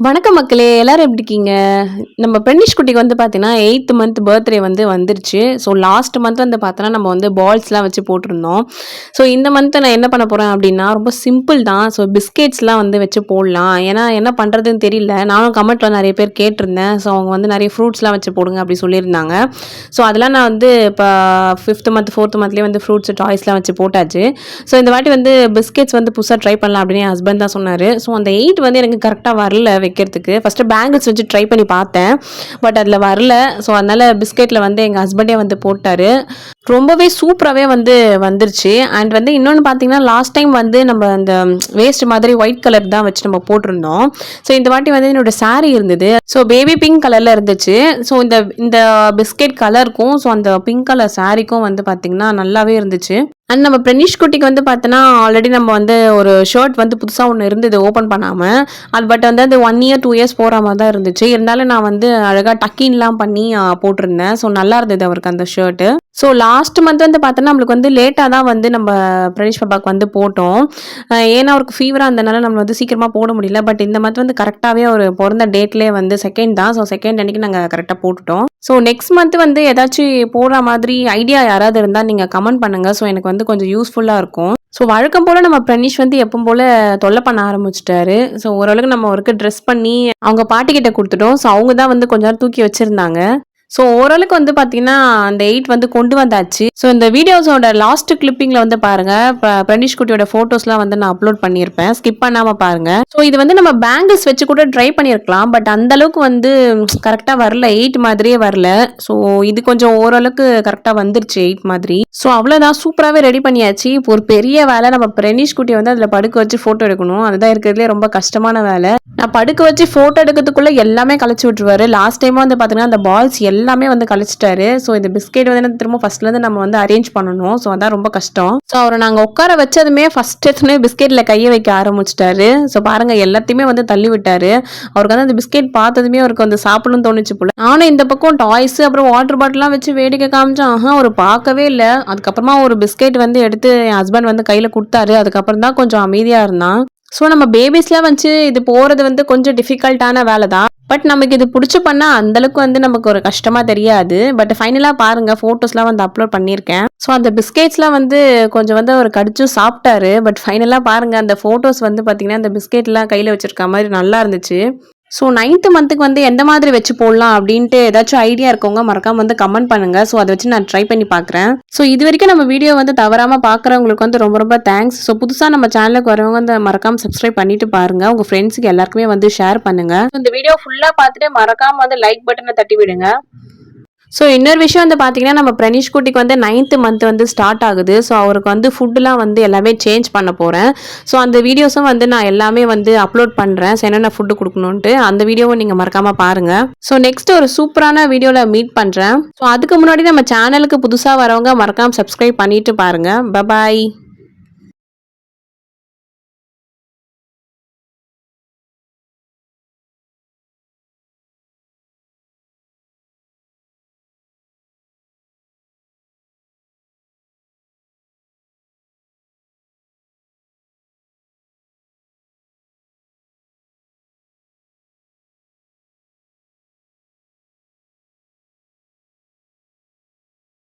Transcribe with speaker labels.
Speaker 1: வணக்கம் மக்களே! எல்லாரும் எப்படி இருக்கீங்க? நம்ம பெர்னிஷ் குட்டிக்கு வந்து பார்த்தீங்கன்னா, 8த் மந்த் பர்த்டே வந்து வந்துருச்சு. ஸோ லாஸ்ட் மந்த் வந்து பார்த்தோன்னா, நம்ம வந்து பால்ஸ்லாம் வச்சு போட்டிருந்தோம். ஸோ இந்த மந்த் நான் என்ன பண்ண போறேன் அப்படின்னா, ரொம்ப சிம்பிள் தான். ஸோ பிஸ்கெட்ஸ்லாம் வந்து வச்சு போடலாம். ஏன்னா என்ன பண்ணுறதுன்னு தெரியல. நானும் கமெண்ட்ல நெறைய பேர் கேட்டிருந்தேன். ஸோ அவங்க வந்து நெறைய ஃப்ரூட்ஸ்லாம் வச்சு போடுங்க அப்படி சொல்லியிருந்தாங்க. ஸோ அதெல்லாம் நான் வந்து இப்போ 5த் மந்த், 4த் மந்த்லேயே வந்து ஃப்ரூட்ஸ், டாய்ஸ்லாம் வச்சு போட்டாச்சு. ஸோ இந்த வாட்டி வந்து பிஸ்கெட்ஸ் வந்து புதுசா ட்ரை பண்ணலாம் அப்படின்னு என் ஹஸ்பண்ட் தான் சொன்னாரு. ஸோ அந்த 8 வந்து எனக்கு கரெக்ட்டா வரல வைக்கிறதுக்கு. ஃபர்ஸ்ட்டு பேங்கிள்ஸ் வச்சு ட்ரை பண்ணி பார்த்தேன். பட் அதில வரல. ஸோ அதனால பிஸ்கெட்ல வந்து எங்க ஹஸ்பண்டே வந்து போட்டாரு. ரொம்பவே சூப்பராவே வந்து வந்துருச்சு. அண்ட் வந்து இன்னொன்னு பார்த்தீங்கன்னா, லாஸ்ட் டைம் வந்து நம்ம அந்த வேஸ்ட் மாதிரி ஒயிட் கலர் தான் வச்சு நம்ம போட்டிருந்தோம். ஸோ இந்த வாட்டி வந்து என்னோட சாரி இருந்தது. ஸோ பேபி பிங்க் கலர்ல இருந்துச்சு. ஸோ இந்த இந்த பிஸ்கெட் கலருக்கும், ஸோ அந்த பிங்க் கலர் சாரிக்கும் வந்து பார்த்தீங்கன்னா, நல்லாவே இருந்துச்சு. அண்ட் நம்ம பிரனிஷ் குட்டிக்கு வந்து பார்த்தோன்னா, ஆல்ரெடி நம்ம வந்து ஒரு ஷர்ட் வந்து புதுசா ஒண்ணு இருந்தது ஓப்பன் பண்ணாம. அது பட் வந்து அது 1 இயர், 2 இயர்ஸ் போற மாரி தான் இருந்துச்சு. இருந்தாலும் நான் வந்து அழகா டக்கின்லாம் பண்ணி போட்டிருந்தேன். ஸோ நல்லா இருந்தது அவருக்கு அந்த ஷர்ட்டு. ஸோ லாஸ்ட் மந்த் வந்து பார்த்தோன்னா, நம்மளுக்கு வந்து லேட்டா தான் வந்து நம்ம பிரனிஷ் பாப்பாக்கு வந்து போட்டோம். ஏன்னா அவருக்கு ஃபீவரா இருந்தனால நம்ம வந்து சீக்கிரமா போட முடியல. பட் இந்த மந்த் வந்து கரெக்ட்டாவே அவரு பொறந்த டேட்லயே வந்து 2nd தான். ஸோ 2nd அன்னைக்கு நாங்க கரெக்ட்டா போட்டுட்டோம். ஸோ நெக்ஸ்ட் மந்த் வந்து ஏதாச்சும் போடுற மாதிரி ஐடியா யாராவது இருந்தா நீங்க கமெண்ட் பண்ணுங்க. ஸோ எனக்கு வந்து கொஞ்சம் யூஸ்ஃபுல்லா இருக்கும். ஸோ வழக்கம் போல நம்ம பிரனிஷ் வந்து எப்பவும் போல தொல்லை பண்ண ஆரம்பிச்சுட்டாரு. ஸோ ஓரளவுக்கு நம்ம அவருக்கு ட்ரெஸ் பண்ணி அவங்க பாட்டிக்கிட்ட குடுத்துட்டோம். ஸோ அவங்க தான் வந்து கொஞ்ச நேரம் தூக்கி வச்சிருந்தாங்க. ஸோ ஓரளவுக்கு வந்து பார்த்தீங்கன்னா, அந்த 8 வந்து கொண்டு வந்தாச்சு. ஸோ இந்த வீடியோஸோட லாஸ்ட் கிளிப்பிங்ல வந்து பாருங்க, பிரனிஷ் குட்டியோட ஃபோட்டோஸ்லாம் வந்து நான் அப்லோட் பண்ணியிருப்பேன். ஸ்கிப் பண்ணாம பாருங்க. ஸோ இது வந்து நம்ம பேங்கிள்ஸ் வச்சு கூட ட்ரை பண்ணியிருக்கலாம். பட் அந்த அளவுக்கு வந்து கரெக்ட்டா வரல. 8 மாதிரியே வரல. ஸோ இது கொஞ்சம் ஓரளவுக்கு கரெக்ட்டா வந்துருச்சு 8 மாதிரி. ஸோ அவ்வளோதான் சூப்பராவே ரெடி பண்ணியாச்சு. இப்போ ஒரு பெரிய வேலை நம்ம பிரனிஷ் குட்டிய வந்து அதில படுக்க வச்சு ஃபோட்டோ எடுக்கணும். அதுதான் இருக்கிறதுலே ரொம்ப கஷ்டமான வேலை. நான் படுக்க வச்சு ஃபோட்டோ எடுக்கிறதுக்குள்ள எல்லாமே கலைச்சு விட்டுருவாரு. லாஸ்ட் டைமா வந்து பார்த்தீங்கன்னா, அந்த பால்ஸ் எல்லாமே வந்து கழிச்சிட்டாரு. ஸோ இந்த பிஸ்கெட் வந்து திரும்ப ஃபர்ஸ்ட்லேருந்து நம்ம வந்து அரேஞ்ச் பண்ணணும். ஸோ அதான் ரொம்ப கஷ்டம். ஸோ அவரை நாங்கள் உட்கார வச்சதுமே ஃபர்ஸ்ட் எடுத்துனே பிஸ்கெட்டில் கையை வைக்க ஆரம்பிச்சிட்டாரு. ஸோ பாருங்க எல்லாத்தையுமே வந்து தள்ளி விட்டாரு. அவருக்கு வந்து அந்த பிஸ்கெட் பார்த்ததுமே அவருக்கு வந்து சாப்பிடணும்னு தோணுச்சு போல. ஆனால் இந்த பக்கம் டாய்ஸ் அப்புறம் வாட்டர் பாட்டிலாம் வச்சு வேடிக்கை காமிச்சான். அவர் பார்க்கவே இல்லை. அதுக்கப்புறமா ஒரு பிஸ்கெட் வந்து எடுத்து என் ஹஸ்பண்ட் வந்து கையில் கொடுத்தாரு. அதுக்கப்புறம் தான் கொஞ்சம் அமைதியாக இருந்தான். ஸோ நம்ம பேபிஸ்லாம் வச்சு இது போகிறது வந்து கொஞ்சம் டிஃபிகல்ட்டான வேலை தான். பட் நமக்கு இது பிடிச்சி பண்ணால் அந்தளவுக்கு வந்து நமக்கு ஒரு கஷ்டமாக தெரியாது. பட் ஃபைனலாக பாருங்கள் ஃபோட்டோஸ்லாம் வந்து அப்லோட் பண்ணியிருக்கேன். ஸோ அந்த பிஸ்கெட்ஸ்லாம் வந்து கொஞ்சம் வந்து அவர் கடிச்சும் சாப்பிட்டாரு. பட் ஃபைனலாக பாருங்கள் அந்த ஃபோட்டோஸ் வந்து பார்த்தீங்கன்னா அந்த பிஸ்கெட்லாம் கையில் வச்சிருக்க மாதிரி நல்லா இருந்துச்சு. ஸோ 9th மந்த்துக்கு வந்து எந்த மாதிரி வச்சு போடலாம் அப்படின்ட்டு ஏதாச்சும் ஐடியா இருக்கவங்க மறக்காம வந்து கமெண்ட் பண்ணுங்க. ஸோ அதை வச்சு நான் ட்ரை பண்ணி பார்க்குறேன். ஸோ இது வரைக்கும் நம்ம வீடியோ வந்து தவறாமல் பார்க்குறவங்களுக்கு வந்து ரொம்ப ரொம்ப தேங்க்ஸ். ஸோ புதுசாக நம்ம சேனலுக்கு வரவங்க வந்து மறக்காம சப்ஸ்கிரைப் பண்ணிட்டு பாருங்க. உங்கள் ஃப்ரெண்ட்ஸுக்கு எல்லாருக்குமே வந்து ஷேர் பண்ணுங்க. இந்த வீடியோ ஃபுல்லாக பார்த்துட்டு மறக்காம வந்து லைக் பட்டனை தட்டி விடுங்க. ஸோ இன்னொரு விஷயம் வந்து பார்த்தீங்கன்னா, நம்ம பிரனிஷ் குட்டிக்கு வந்து 9th மந்த் வந்து ஸ்டார்ட் ஆகுது. ஸோ அவருக்கு வந்து ஃபுட்டுலாம் வந்து எல்லாமே சேஞ்ச் பண்ண போகிறேன். ஸோ அந்த வீடியோஸும் வந்து நான் எல்லாமே வந்து அப்லோட் பண்ணுறேன். ஸோ என்னென்ன ஃபுட்டு கொடுக்கணுன்ட்டு அந்த வீடியோவும் நீங்கள் மறக்காமல் பாருங்கள். ஸோ நெக்ஸ்ட் ஒரு சூப்பரான வீடியோவில் மீட் பண்ணுறேன். ஸோ அதுக்கு முன்னாடி நம்ம சேனலுக்கு புதுசாக வரவங்க மறக்காமல் சப்ஸ்கிரைப் பண்ணிட்டு பாருங்கள். பபாய்.